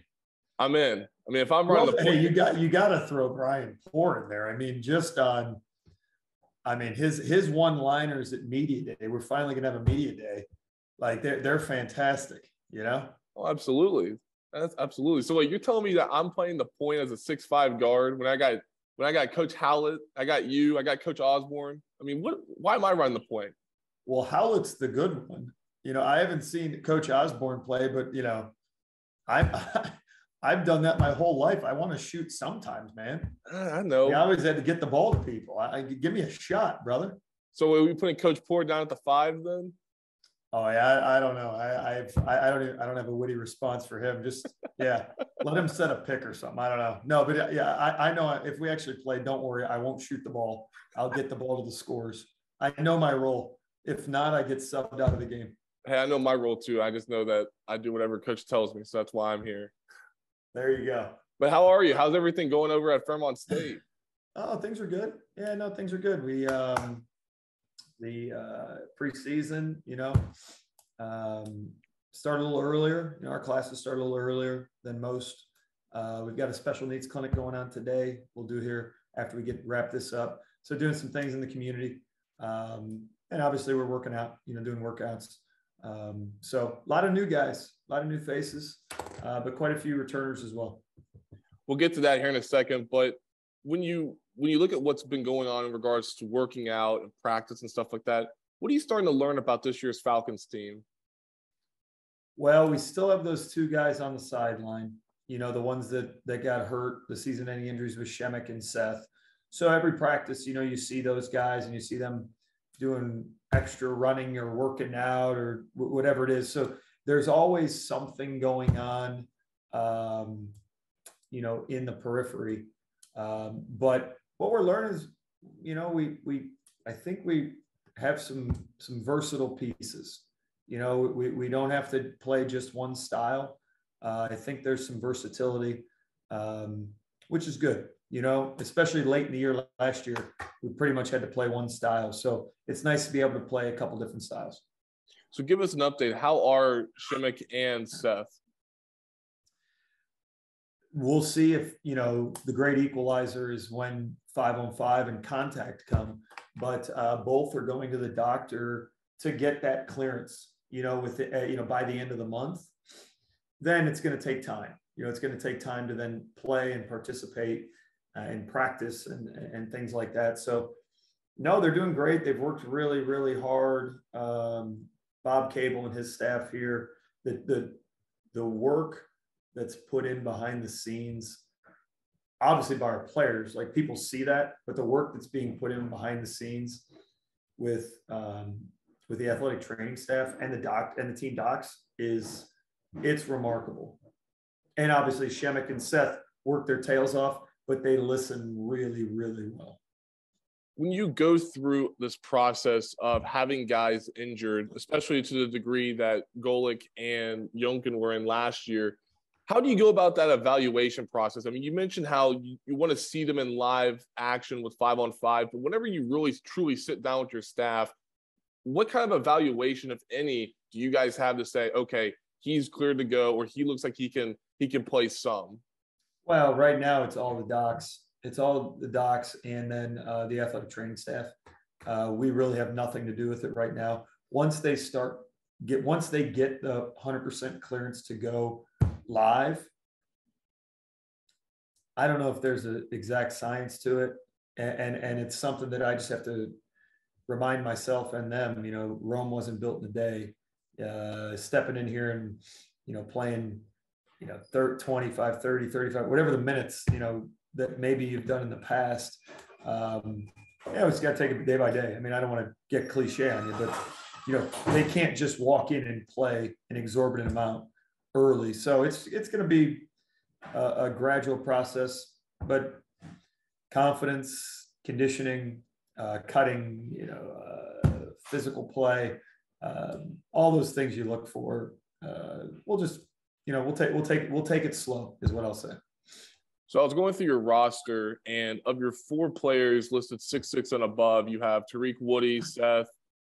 Speaker 1: I'm in. I mean, if I'm running the point,
Speaker 4: hey, you got to throw Brian Poor in there. I mean, his one-liners at media day. We're finally gonna have a media day. Like they're fantastic.
Speaker 1: Oh, absolutely. That's absolutely. So you're telling me that I'm playing the point as a 6'5" guard when I got Coach Howlett, I got you, I got Coach Osborne. I mean, why am I running the point?
Speaker 4: Well, Howlett's the good one. I haven't seen Coach Osborne play, but I've done that my whole life. I want to shoot sometimes, man.
Speaker 1: I know.
Speaker 4: I always had to get the ball to people. Give me a shot, brother.
Speaker 1: So are we putting Coach Poor down at the 5 then?
Speaker 4: Oh yeah, I don't know. I don't have a witty response for him. Just let him set a pick or something. I don't know. No, but yeah, I know if we actually play, don't worry, I won't shoot the ball. I'll get the ball to the scores. I know my role. If not, I get subbed out of the game.
Speaker 1: Hey, I know my role too. I just know that I do whatever Coach tells me, so that's why I'm here.
Speaker 4: There you go.
Speaker 1: But how are you? How's everything going over at Fairmont State?
Speaker 4: Oh, things are good. Yeah, no, things are good. We the preseason, started a little earlier. Our classes start a little earlier than most. We've got a special needs clinic going on today. We'll do here after we wrap this up. So doing some things in the community. And obviously we're working out, doing workouts. So a lot of new guys, a lot of new faces, but quite a few returners as well.
Speaker 1: We'll get to that here in a second, but when you look at what's been going on in regards to working out and practice and stuff like that, what are you starting to learn about this year's Falcons team?
Speaker 4: Well, we still have those two guys on the sideline, the ones that got hurt, the season-ending injuries with Shemek and Seth. So every practice, you see those guys and you see them doing extra running or working out or whatever it is. So there's always something going on, in the periphery. But what we're learning is, I think we have some versatile pieces. We don't have to play just one style. I think there's some versatility, which is good. Especially late in the year last year, we pretty much had to play one style. So it's nice to be able to play a couple different styles.
Speaker 1: So give us an update. How are Shimmick and Seth?
Speaker 4: We'll see if, the great equalizer is when 5-on-5 and contact come, but both are going to the doctor to get that clearance, by the end of the month. Then it's going to take time. It's going to take time to then play and participate and practice and things like that. So no, they're doing great. They've worked really, really hard. Bob Cable and his staff here, the work that's put in behind the scenes, obviously by our players, like people see that, but the work that's being put in behind the scenes with the athletic training staff and the team docs it's remarkable. And obviously Shemmick and Seth work their tails off, but they listen really, really well.
Speaker 1: When you go through this process of having guys injured, especially to the degree that Golick and Yonkin were in last year, how do you go about that evaluation process? I mean, you mentioned how you want to see them in live action with 5-on-5, but whenever you really truly sit down with your staff, what kind of evaluation, if any, do you guys have to say, okay, he's cleared to go, or he looks like he can play some?
Speaker 4: Well, right now it's all the docs. It's all the docs and then the athletic training staff. We really have nothing to do with it right now. Once they get the 100% clearance to go live, I don't know if there's an exact science to it, and it's something that I just have to remind myself and them. Rome wasn't built in a day. Stepping in here and playing 25, 30, 35, whatever the minutes that maybe you've done in the past. We just got to take it day by day. I mean, I don't want to get cliche on you, but they can't just walk in and play an exorbitant amount early. So it's going to be a gradual process, but confidence, conditioning, cutting, physical play, all those things you look for. We'll just, we'll take it slow is what I'll say.
Speaker 1: So I was going through your roster, and of your 4 players listed 6'6" and above, you have Tariq Woody, Seth,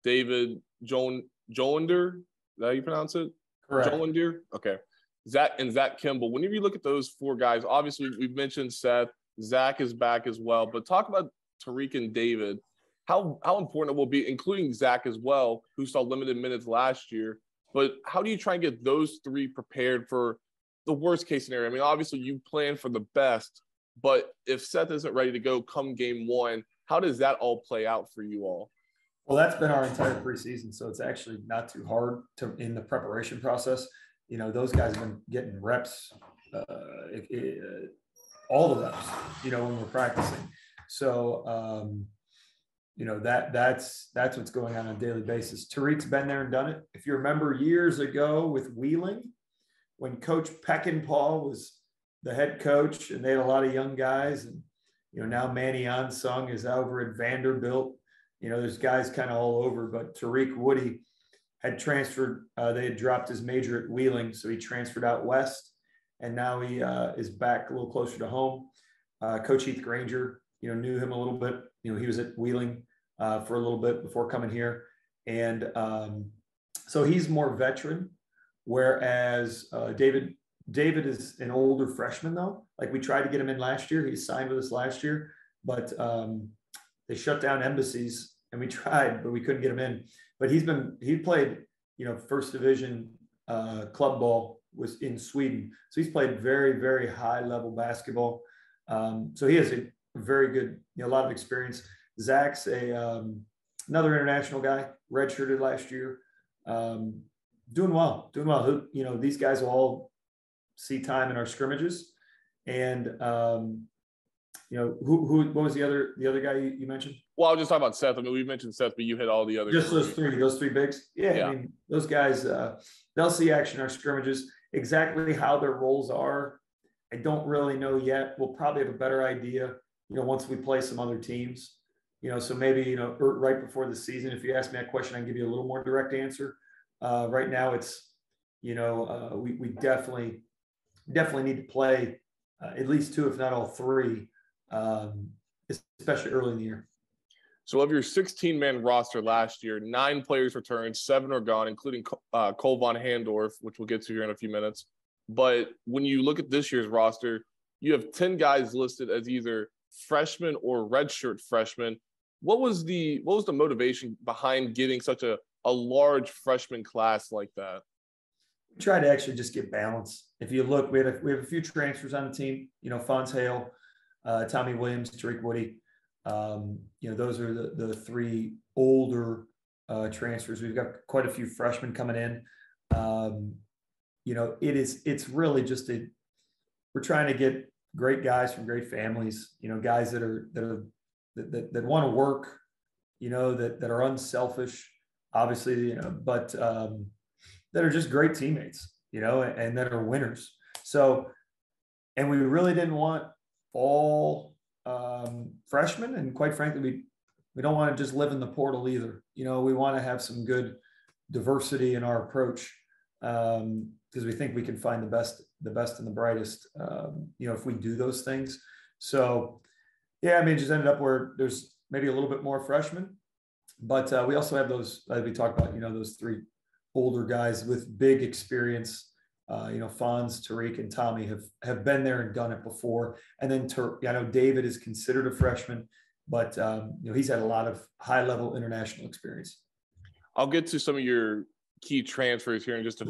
Speaker 1: David Jolander. Is that how you pronounce it?
Speaker 4: Correct.
Speaker 1: Jolander? Okay. Zach Kimball. Whenever you look at those 4 guys, obviously we've mentioned Seth. Zach is back as well. But talk about Tariq and David. How important it will be, including Zach as well, who saw limited minutes last year. But how do you try and get those 3 prepared for the worst case scenario? I mean, obviously you plan for the best, but if Seth isn't ready to go come game 1, how does that all play out for you all?
Speaker 4: Well, that's been our entire preseason, so it's actually not too hard in the preparation process. Those guys have been getting reps, all the reps, when we're practicing. So, that's what's going on a daily basis. Tariq's been there and done it. If you remember years ago with Wheeling, when Coach Peckinpah was the head coach and they had a lot of young guys, and, now Manny Onsung is over at Vanderbilt. There's guys kind of all over, but Tariq Woody had transferred. They had dropped his major at Wheeling, so he transferred out west, and now he is back a little closer to home. Coach Heath Granger, knew him a little bit. He was at Wheeling for a little bit before coming here, and so he's more veteran. Whereas David is an older freshman, though. Like, we tried to get him in last year. He signed with us last year, but they shut down embassies, and we tried, but we couldn't get him in. But he played, first division club ball was in Sweden. So he's played very, very high level basketball. So he has a very good, a lot of experience. Zach's another international guy, redshirted last year. Doing well. These guys will all see time in our scrimmages. And, what was the other guy you mentioned?
Speaker 1: Well, I was just talking about Seth. I mean, we mentioned Seth, but you hit all the other.
Speaker 4: Just those 3 bigs. Yeah. I mean, those guys, they'll see action in our scrimmages. Exactly how their roles are, I don't really know yet. We'll probably have a better idea, once we play some other teams. So maybe, right before the season, if you ask me that question, I can give you a little more direct answer. Right now it's, we definitely definitely need to play at least 2, if not all 3, especially early in the year.
Speaker 1: So of your 16-man roster last year, 9 players returned, 7 are gone, including Cole Von Handorf, which we'll get to here in a few minutes. But when you look at this year's roster, you have 10 guys listed as either freshmen or redshirt freshmen. What was the motivation behind getting such a large freshman class like that?
Speaker 4: We try to actually just get balance. If you look, we have a few transfers on the team. Fonz Hale, Tommy Williams, Tariq Woody. Those are the 3 older transfers. We've got quite a few freshmen coming in. It's really just we're trying to get great guys from great families, guys that want to work, that are unselfish, obviously, but that are just great teammates, and that are winners. So, and we really didn't want all freshmen, and quite frankly, we don't want to just live in the portal either. We want to have some good diversity in our approach, because we think we can find the best and the brightest, if we do those things. So, yeah, it just ended up where there's maybe a little bit more freshmen, but we also have those, like we talked about, those 3 older guys with big experience. Fonz, Tariq, and Tommy have been there and done it before. And then I know David is considered a freshman, but he's had a lot of high-level international experience.
Speaker 1: I'll get to some of your key transfers here in just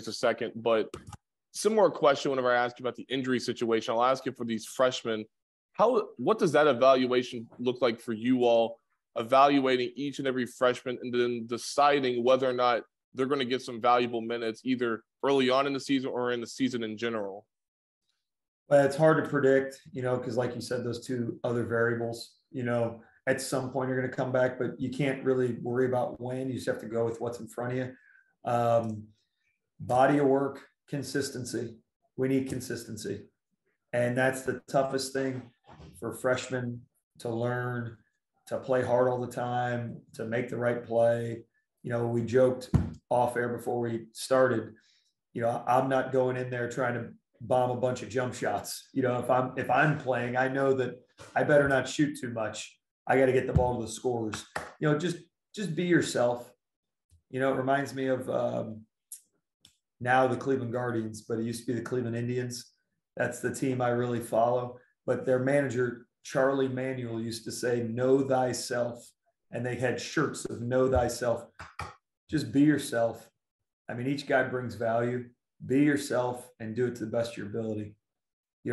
Speaker 1: a second, but similar question whenever I ask you about the injury situation, I'll ask you for these freshmen. What does that evaluation look like for you all, evaluating each and every freshman and then deciding whether or not they're going to get some valuable minutes either early on in the season or in the season in general?
Speaker 4: Well, it's hard to predict, because like you said, those 2 other variables, at some point are going to come back, but you can't really worry about when. You just have to go with what's in front of you. Body of work, consistency. We need consistency. And that's the toughest thing for freshmen to learn, to play hard all the time, to make the right play. We joked off air before we started, I'm not going in there trying to bomb a bunch of jump shots. If I'm playing, I know that I better not shoot too much. I got to get the ball to the scorers. Just be yourself. It reminds me of now the Cleveland Guardians, but it used to be the Cleveland Indians. That's the team I really follow. But their manager, Charlie Manuel, used to say, "Know thyself." And they had shirts of "Know thyself." Just be yourself. Each guy brings value. Be yourself and do it to the best of your ability.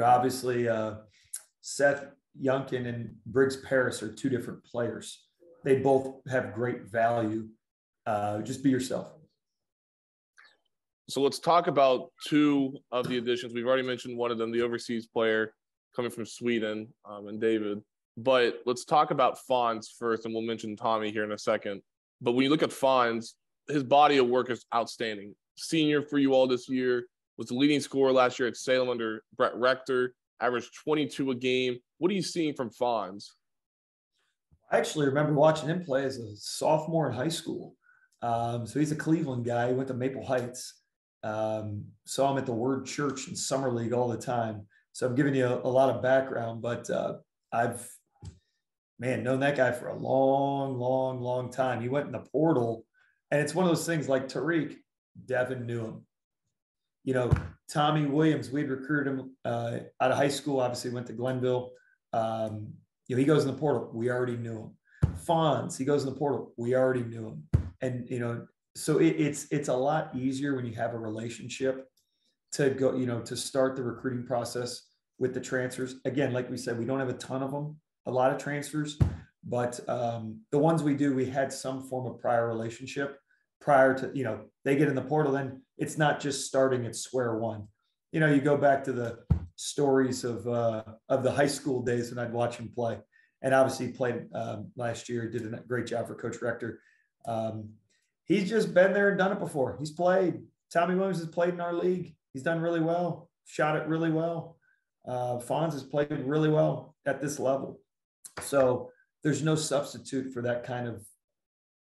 Speaker 4: Obviously, Seth Youngkin and Briggs Paris are 2 different players. They both have great value. Just be yourself.
Speaker 1: So let's talk about 2 of the additions. We've already mentioned one of them, the overseas player coming from Sweden, and David. But let's talk about Fonz first, and we'll mention Tommy here in a second. But when you look at Fonz, his body of work is outstanding. Senior for you all this year, was the leading scorer last year at Salem under Brett Rector, averaged 22 a game. What are you seeing from Fonz?
Speaker 4: I actually remember watching him play as a sophomore in high school. So he's a Cleveland guy. He went to Maple Heights. Saw him at the Word Church in Summer League all the time. So I'm giving you a lot of background, but I've known that guy for a long time. He went in the portal, and it's one of those things like Tariq. Devin knew him. Tommy Williams, we'd recruited him out of high school, obviously went to Glenville. He goes in the portal. We already knew him. Fonz, he goes in the portal. We already knew him. And, so it's a lot easier when you have a relationship to go, to start the recruiting process with the transfers. Again, like we said, we don't have a ton of them, a lot of transfers, but the ones we do, we had some form of prior relationship prior to, they get in the portal, then it's not just starting at square one. You go back to the stories of the high school days when I'd watch him play, and obviously he played last year, did a great job for Coach Rector. He's just been there and done it before. He's played. Tommy Williams has played in our league. He's done really well, shot it really well. Fonz has played really well at this level. So there's no substitute for that kind of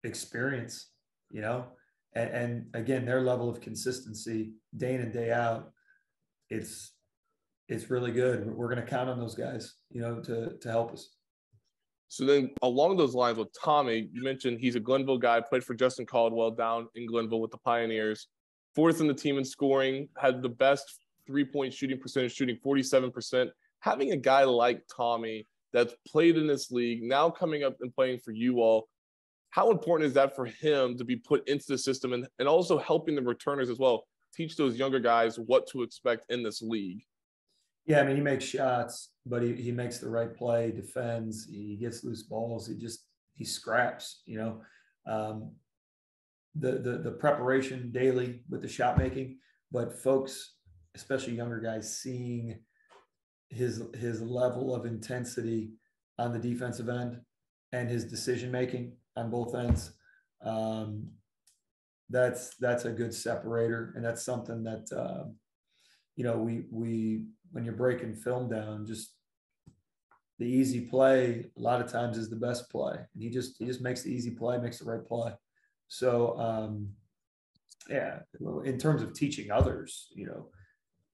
Speaker 4: experience, and again, their level of consistency day in and day out. it's really good. We're going to count on those guys, to help us.
Speaker 1: So then along those lines with Tommy, you mentioned he's a Glenville guy, played for Justin Caldwell down in Glenville with the Pioneers, fourth in the team in scoring, had the best three-point shooting percentage, shooting 47%. Having a guy like Tommy that's played in this league, now coming up and playing for you all, how important is that for him to be put into the system and also helping the returners as well, teach those younger guys what to expect in this league?
Speaker 4: Yeah, I mean, he makes shots, but he makes the right play, defends, he gets loose balls, he scraps, the preparation daily with the shot making, but folks, especially younger guys, seeing his level of intensity on the defensive end and his decision making on both ends, that's a good separator, and that's something that we when you're breaking film down, just the easy play a lot of times is the best play. And he just makes the easy play, makes the right play. So in terms of teaching others,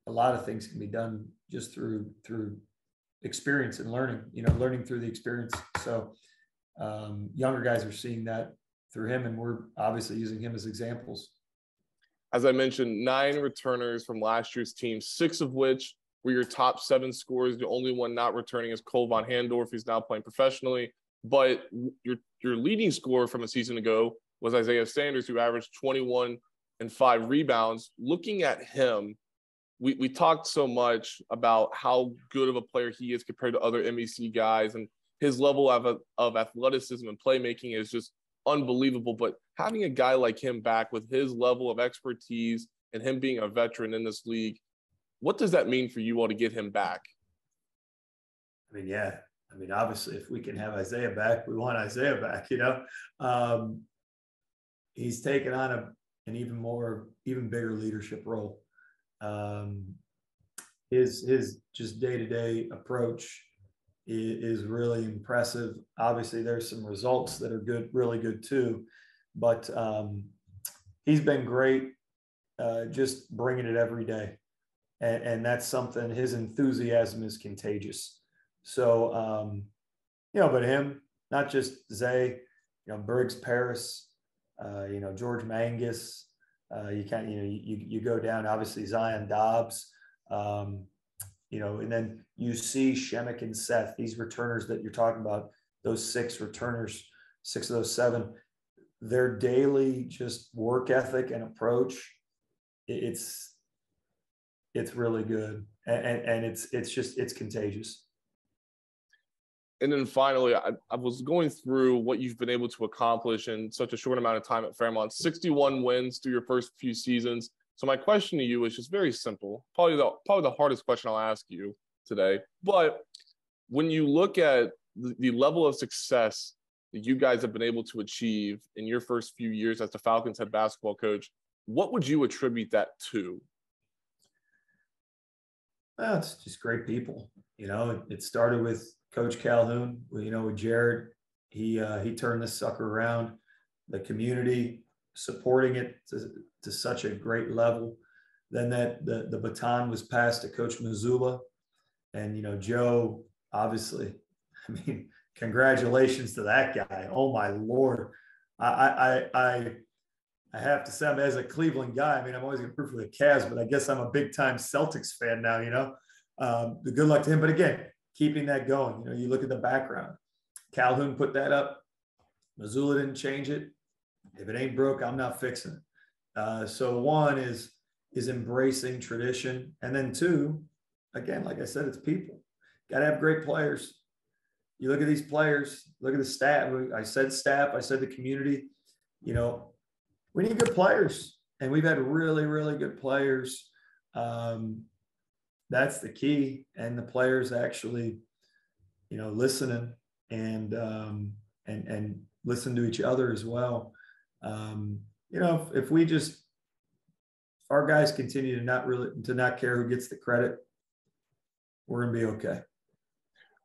Speaker 4: a lot of things can be done just through experience and learning, learning through the experience. So younger guys are seeing that through him, and we're obviously using him as examples.
Speaker 1: As I mentioned, 9 returners from last year's team, 6 of which were your top 7 scorers. The only one not returning is Cole Von Handorf, who's now playing professionally. But your leading scorer from a season ago was Isaiah Sanders, who averaged 21 and 5 rebounds. Looking at him, we talked so much about how good of a player he is compared to other MEC guys, and his level of athleticism and playmaking is just unbelievable. But having a guy like him back with his level of expertise and him being a veteran in this league, what does that mean for you all to get him back?
Speaker 4: Obviously, if we can have Isaiah back, we want Isaiah back, he's taken on an even bigger leadership role. His just day-to-day approach is really impressive. Obviously, there's some results that are good, really good too, but he's been great, just bringing it every day. And that's something, his enthusiasm is contagious. So, but him, not just Zay, Briggs Paris, George Mangus, you go down, obviously Zion Dobbs, and then you see Shemek and Seth, these returners that you're talking about, those 6 returners, 6 of those 7, their daily just work ethic and approach, it's really good, and it's contagious.
Speaker 1: And then finally, I was going through what you've been able to accomplish in such a short amount of time at Fairmont. 61 wins through your first few seasons. So my question to you is just very simple. Probably the hardest question I'll ask you today. But when you look at the level of success that you guys have been able to achieve in your first few years as the Falcons head basketball coach, what would you attribute that to?
Speaker 4: Well, it's just great people. It started with Coach Calhoun, with Jared. He turned this sucker around. The community supporting it to such a great level. Then the baton was passed to Coach Missoula, and Joe. Obviously, congratulations to that guy. Oh my Lord, I have to say, as a Cleveland guy, I'm always going to root for the Cavs, but I guess I'm a big time Celtics fan now. The good luck to him. But again, keeping that going. You look at the background. Calhoun put that up. Missoula didn't change it. If it ain't broke, I'm not fixing it. So one is embracing tradition, and then 2, again, like I said, it's people. Got to have great players. You look at these players. Look at the staff. I said staff. I said the community. We need good players, and we've had really, really good players. That's the key, and the players actually, listening and listen to each other as well. If our guys continue to not care who gets the credit, we're gonna be okay.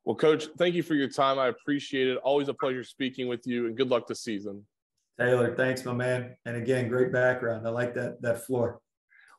Speaker 1: Well, Coach, thank you for your time. I appreciate it. Always a pleasure speaking with you, and good luck this season.
Speaker 4: Taylor, thanks, my man. And again, great background. I like that floor.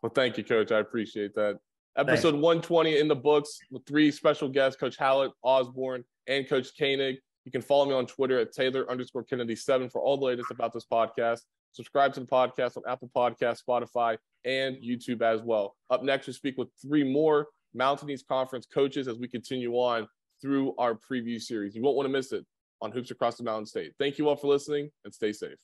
Speaker 1: Well, thank you, Coach. I appreciate that. Episode 120 in the books with 3 special guests, Coach Howlett, Osborne, and Coach Koenig. You can follow me on Twitter at Taylor_Kennedy7 for all the latest about this podcast. Subscribe to the podcast on Apple Podcasts, Spotify, and YouTube as well. Up next, we'll speak with 3 more Mountain East Conference coaches as we continue on through our preview series. You won't want to miss it on Hoops Across the Mountain State. Thank you all for listening, and stay safe.